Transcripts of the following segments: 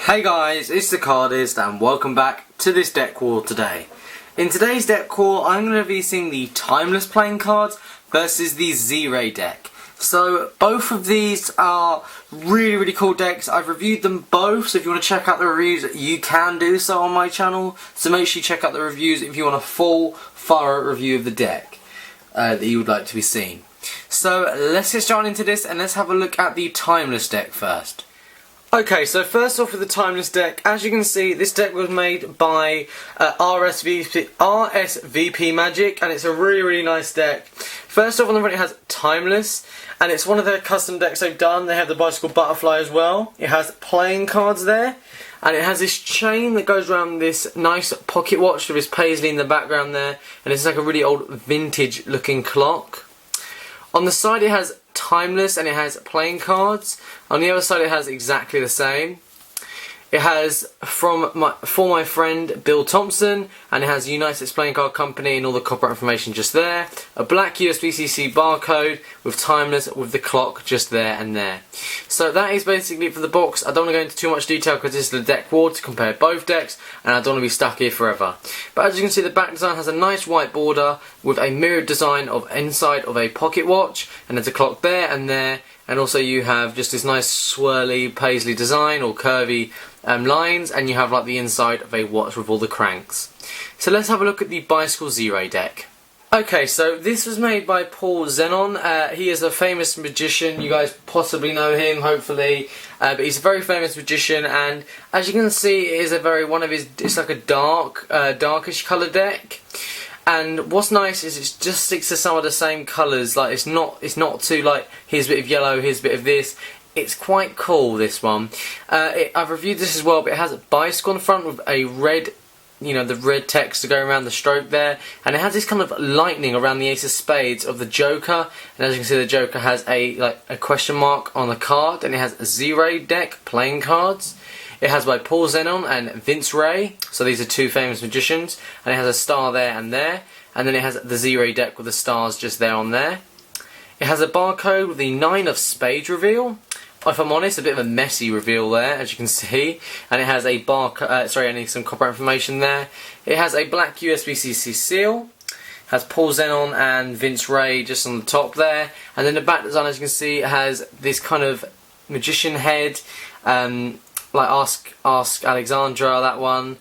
Hey guys, it's TheCardists and welcome back to this deck haul today. In today's deck haul, I'm going to be seeing the Timeless playing cards versus the Z-Ray deck. So both of these are really cool decks. I've reviewed them both, so if you want to check out the reviews, you can do so on my channel. So make sure you check out the reviews if you want a full, thorough review of the deck that you would like to be seen. So let's get started into this and let's have a look at the Timeless deck first. Okay, so first off with the Timeless deck, as you can see, this deck was made by RSVP Magic, and it's a really nice deck. First off on the front it has Timeless, and it's one of their custom decks they've done. They have the Bicycle Butterfly as well. It has playing cards there, and it has this chain that goes around this nice pocket watch with this paisley in the background there, and it's like a really old vintage looking clock. On the side it has Timeless and it has playing cards. On the other side it has exactly the same. It has For My Friend Bill Thompson, and it has United Playing Card Company and all the copyright information just there. A black USB-C barcode with Timeless with the clock just there and there. So that is basically it for the box. I don't want to go into too much detail because this is the deck war to compare both decks, and I don't want to be stuck here forever. But as you can see, the back design has a nice white border with a mirrored design of inside of a pocket watch, and there's a clock there and there. And also you have just this nice swirly paisley design or curvy lines, and you have like the inside of a watch with all the cranks. So let's have a look at the Bicycle Z-Ray deck. Okay, so this was made by Paul Zenon. He is a famous magician. You guys possibly know him, hopefully. But he's a very famous magician, and as you can see, it is a it's like a darkish colour deck. And what's nice is it just sticks to some of the same colours. Like it's not too like here's a bit of yellow, here's a bit of this. It's quite cool, this one. I've reviewed this as well, but it has a bicycle on the front with a red, the red text to go around the stroke there, and it has this kind of lightning around the Ace of Spades of the Joker. And as you can see, the Joker has a question mark on the card, and it has a Z-Ray deck playing cards. It has by Paul Zenon and Vince Ray, so these are two famous magicians, and it has a star there, and then it has the Z-Ray deck with the stars just there on there. It has a barcode with the 9 of Spades reveal. If I'm honest, a bit of a messy reveal there, as you can see, and it has a I need some copyright information there. It has a black USB-C seal. Has Paul Zenon and Vince Ray just on the top there, and then the back design, as you can see, it has this kind of magician head. Like Ask Alexandra, that one,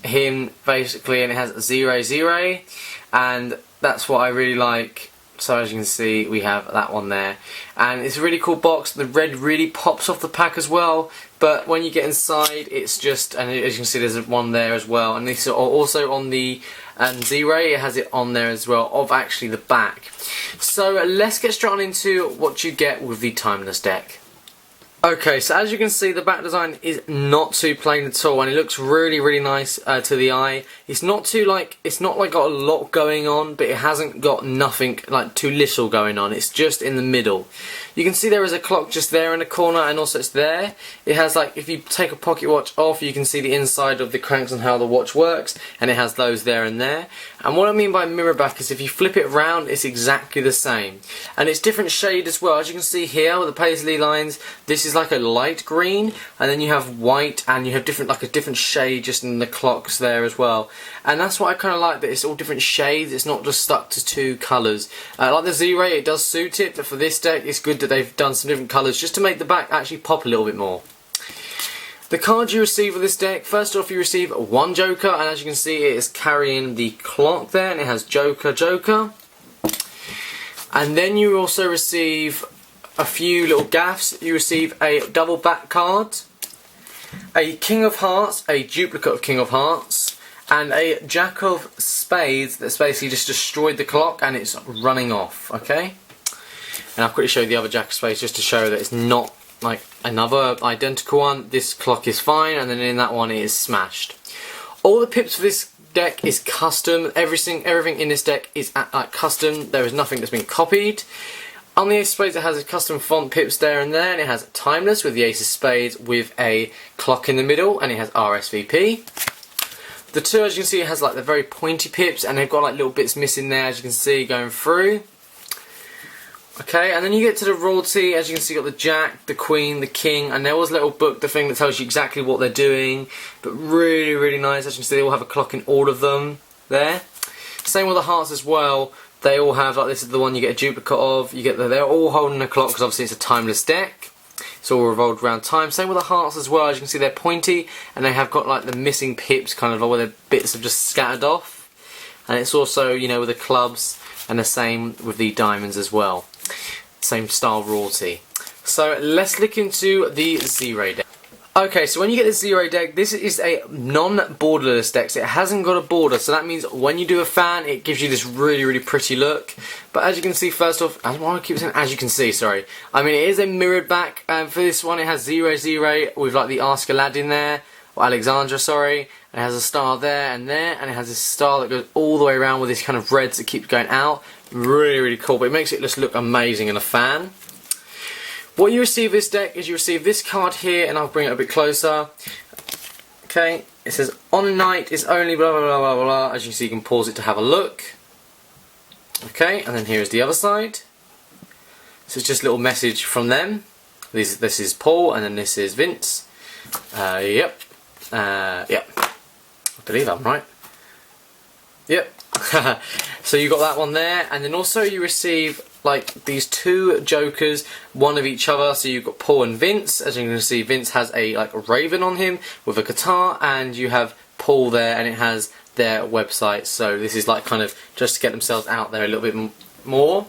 him basically, and it has Z-Ray, and that's what I really like. So as you can see, we have that one there, and it's a really cool box. The red really pops off the pack as well, but when you get inside, it's just, and as you can see, there's one there as well, and this is also on the Z-Ray. It has it on there as well of actually the back. So let's get straight on into what you get with the Timeless deck. Okay, so as you can see, the back design is not too plain at all, and it looks really nice to the eye. It's not got a lot going on, but it hasn't got nothing, like too little going on. It's just in the middle. You can see there is a clock just there in the corner, and also it's there. It has, like, if you take a pocket watch off, you can see the inside of the cranks and how the watch works, and it has those there and there. And what I mean by mirror back is if you flip it around, it's exactly the same. And it's different shade as well. As you can see here with the paisley lines, this is like a light green, and then you have white, and you have a different shade just in the clocks there as well. And that's what I kind of like, that it's all different shades. It's not just stuck to two colours. Like the Z-Ray, it does suit it, but for this deck, it's good that they've done some different colours just to make the back actually pop a little bit more. The cards you receive with this deck, first off you receive one Joker, and as you can see it is carrying the clock there, and it has Joker. And then you also receive a few little gaffs. You receive a double back card, a King of Hearts, a duplicate of King of Hearts, and a Jack of Spades that's basically just destroyed the clock and it's running off, okay? And I'll quickly show you the other Jack of Spades just to show that it's not like another identical one. This clock is fine, and then in that one it is smashed. All the pips for this deck is custom. Everything in this deck is custom. There is nothing that's been copied. On the Ace of Spades it has a custom font pips there, and it has Timeless with the Ace of Spades with a clock in the middle, and it has RSVP. The two, as you can see, it has like the very pointy pips, and they've got like little bits missing there, as you can see, going through. Okay, and then you get to the royalty. As you can see, you got the Jack, the Queen, the King, and there was a little book, the thing that tells you exactly what they're doing. But really, really nice. As you can see, they all have a clock in all of them there. Same with the hearts as well. They all have, like, this is the one you get a duplicate of. You get they're all holding a clock because obviously it's a timeless deck. It's all revolved around time. Same with the hearts as well. As you can see, they're pointy, and they have got like the missing pips, kind of, where the bits have just scattered off. And it's also, you know, with the clubs, and the same with the diamonds as well. Same style royalty. So let's look into the Z-Ray deck. Okay, so when you get the Z-Ray deck, this is a non-borderless deck, so it hasn't got a border, so that means when you do a fan, it gives you this really, really pretty look. But as you can see, first off, I want to keep saying as you can see, sorry. I mean, it is a mirrored back, and for this one, it has Z-Ray with like the Ask Aladdin there, or Alexandra, sorry. And it has a star there, and it has this star that goes all the way around with this kind of reds that keeps going out. Really, really cool, but it makes it just look amazing in a fan. What you receive this deck is you receive this card here, and I'll bring it a bit closer. Okay, it says on night is only blah blah blah blah blah. As you can see, you can pause it to have a look. Okay, and then here is the other side. This is just a little message from them. This is Paul, and then this is Vince. Yep. I believe I'm right. Yep. So you got that one there, and then also you receive like these two jokers, one of each other. So you've got Paul and Vince. As you can see, Vince has a raven on him with a guitar, and you have Paul there, and it has their website. So this is like kind of just to get themselves out there a little bit more.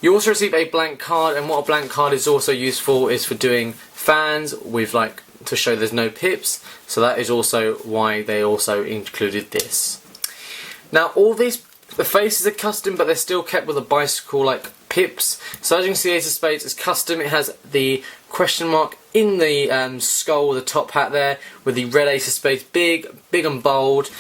You also receive a blank card, and what a blank card is also useful is for doing fans with like to show there's no pips. So that is also why they also included this. Now all these, the faces are custom, but they're still kept with a bicycle like pips. So as you can see, Ace of Spades is custom. It has the question mark in the skull, the top hat there, with the red Ace of Spades, big and bold.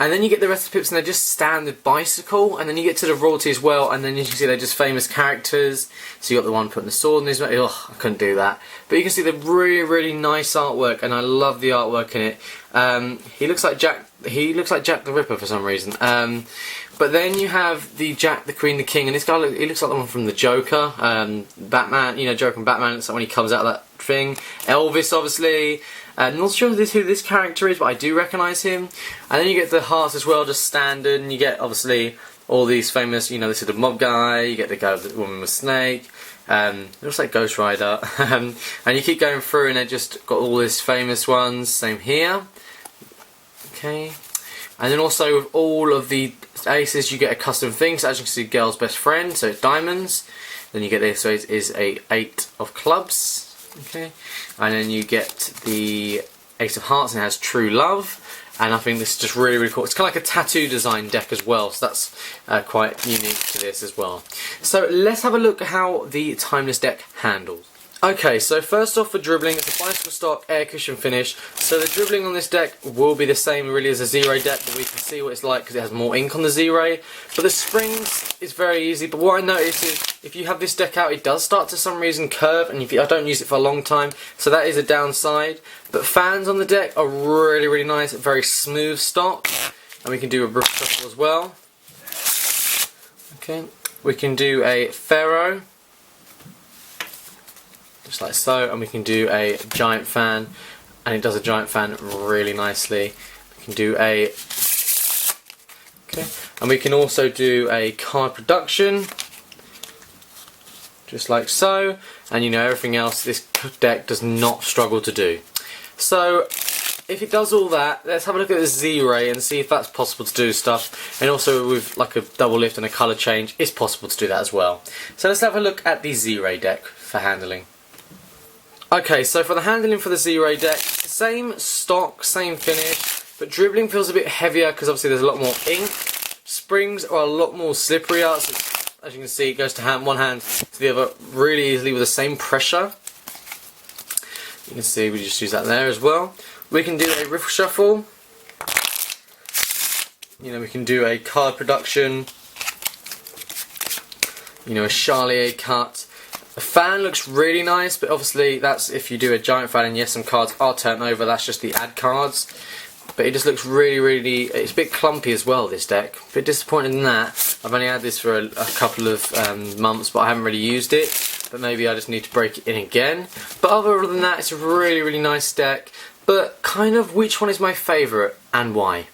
And then you get the rest of the pips, and they're just standard bicycle. And then you get to the royalty as well, and then you can see they're just famous characters. So you got the one putting the sword in his mouth. Ugh, I couldn't do that. But you can see the really, really nice artwork, and I love the artwork in it. He looks like Jack. He looks like Jack the Ripper for some reason. But then you have the Jack, the Queen, the King, and this guy, he looks like the one from the Joker, Batman. You know, Joker and Batman. It's like when he comes out of that thing. Elvis, obviously. Not sure who this character is, but I do recognise him. And then you get the hearts as well, just standard, and you get obviously all these famous. You know, this is the mob guy. You get the guy with the woman with snake. It looks like Ghost Rider. And you keep going through, and they just got all these famous ones. Same here. Okay. And then also with all of the aces, you get a custom thing. So as you can see, girl's best friend, so it's diamonds. Then you get this, so it is a 8 of clubs. Okay, and then you get the Ace of Hearts, and it has true love. And I think this is just really, really cool. It's kind of like a tattoo design deck as well, so that's quite unique to this as well. So let's have a look at how the Timeless deck handles. Okay, so first off for Dribbling, it's a bicycle stock air cushion finish. So the Dribbling on this deck will be the same really as a Z-Ray deck, but we can see what it's like because it has more ink on the Z-Ray. But the springs is very easy, but what I noticed is if you have this deck out, it does start to some reason curve, and I don't use it for a long time, so that is a downside. But fans on the deck are really, really nice, very smooth stock, and we can do a roof shuffle as well. Okay, we can do a Pharaoh. Just like so, and we can do a giant fan, and it does a giant fan really nicely. We can do a and we can also do a card production, just like so, and you know everything else this deck does not struggle to do. So if it does all that, let's have a look at the Z-Ray and see if that's possible to do stuff. And also with like a double lift and a colour change, it's possible to do that as well. So let's have a look at the Z-Ray deck for handling. Okay, so for the handling for the Z-Ray deck, same stock, same finish, but Dribbling feels a bit heavier because obviously there's a lot more ink. Springs are a lot more slipperier, so as you can see, it goes to one hand to the other really easily with the same pressure. You can see we just use that there as well. We can do a riffle shuffle. You know, we can do a card production. You know, a Charlier cut. The fan looks really nice, but obviously that's if you do a giant fan, and yes, some cards are turned over, that's just the ad cards. But it just looks really, really, it's a bit clumpy as well, this deck. A bit disappointed in that. I've only had this for a couple of months, but I haven't really used it. But maybe I just need to break it in again. But other than that, it's a really, really nice deck. But kind of which one is my favourite and why?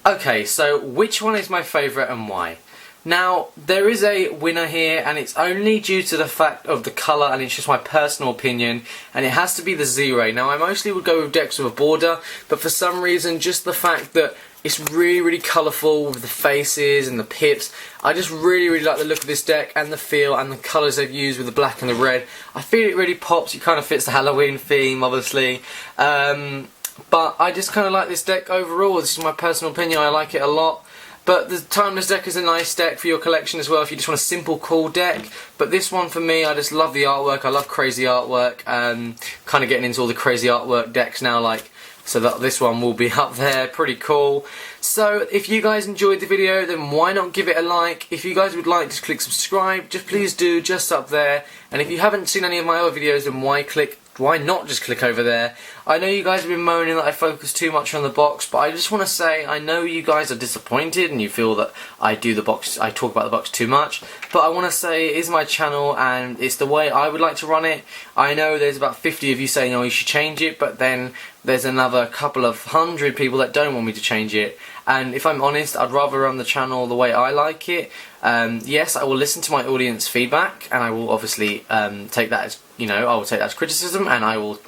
Okay, so which one is my favourite and why? Now, there is a winner here, and it's only due to the fact of the colour, and it's just my personal opinion, and it has to be the Z-Ray. Now, I mostly would go with decks with a border, but for some reason, just the fact that it's really, really colourful with the faces and the pips, I just really, really like the look of this deck, and the feel, and the colours they've used with the black and the red. I feel it really pops. It kind of fits the Halloween theme, obviously. But I just kind of like this deck overall. This is my personal opinion. I like it a lot. But the Timeless deck is a nice deck for your collection as well if you just want a simple, cool deck. But this one for me, I just love the artwork. I love crazy artwork. Kind of getting into all the crazy artwork decks now, like, so that this one will be up there. Pretty cool. So if you guys enjoyed the video, then why not give it a like? If you guys would like to click subscribe, just please do, just up there. And if you haven't seen any of my other videos, then why not just click over there? I know you guys have been moaning that I focus too much on the box, but I just want to say I know you guys are disappointed and you feel that I talk about the box too much, but I want to say it is my channel and it's the way I would like to run it. I know there's about 50 of you saying, oh, you should change it, but then there's another couple of hundred people that don't want me to change it. And if I'm honest, I'd rather run the channel the way I like it. Yes, I will listen to my audience feedback, and I will obviously take that as, I will take that as criticism, and I will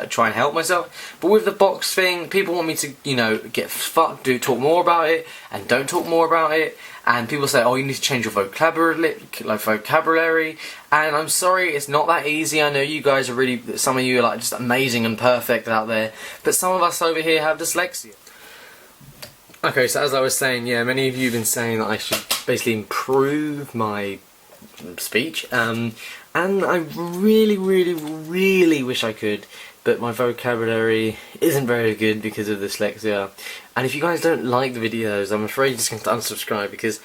try and help myself. But with the box thing, people want me to, get fucked, talk more about it, and don't talk more about it. And people say, oh, you need to change your vocabulary. And I'm sorry, it's not that easy. I know you guys are really, some of you are like just amazing and perfect out there, but some of us over here have dyslexia. Okay, so as I was saying, yeah, many of you have been saying that I should basically improve my speech, and I really, really, really wish I could, but my vocabulary isn't very good because of dyslexia. And if you guys don't like the videos, I'm afraid you're just going to unsubscribe, because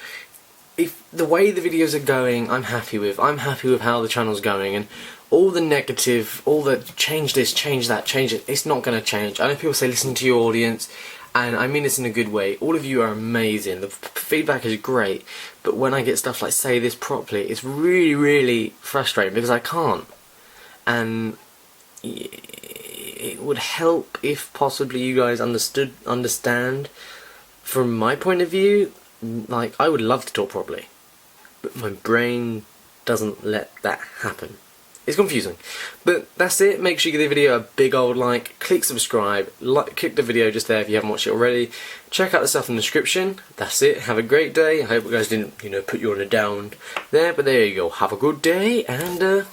if the way the videos are going, I'm happy with how the channel's going, and all the negative, all the change this, change that, change it, it's not going to change. I know people say listen to your audience, and I mean this in a good way. All of you are amazing. The feedback is great. But when I get stuff like say this properly, it's really, really frustrating because I can't. And it would help if possibly you guys understand from my point of view. Like, I would love to talk properly, but my brain doesn't let that happen. It's confusing. But that's it. Make sure you give the video a big old like, click subscribe, click the video just there if you haven't watched it already. Check out the stuff in the description. That's it. Have a great day. I hope you guys didn't, put you on a down there, but there you go. Have a good day, and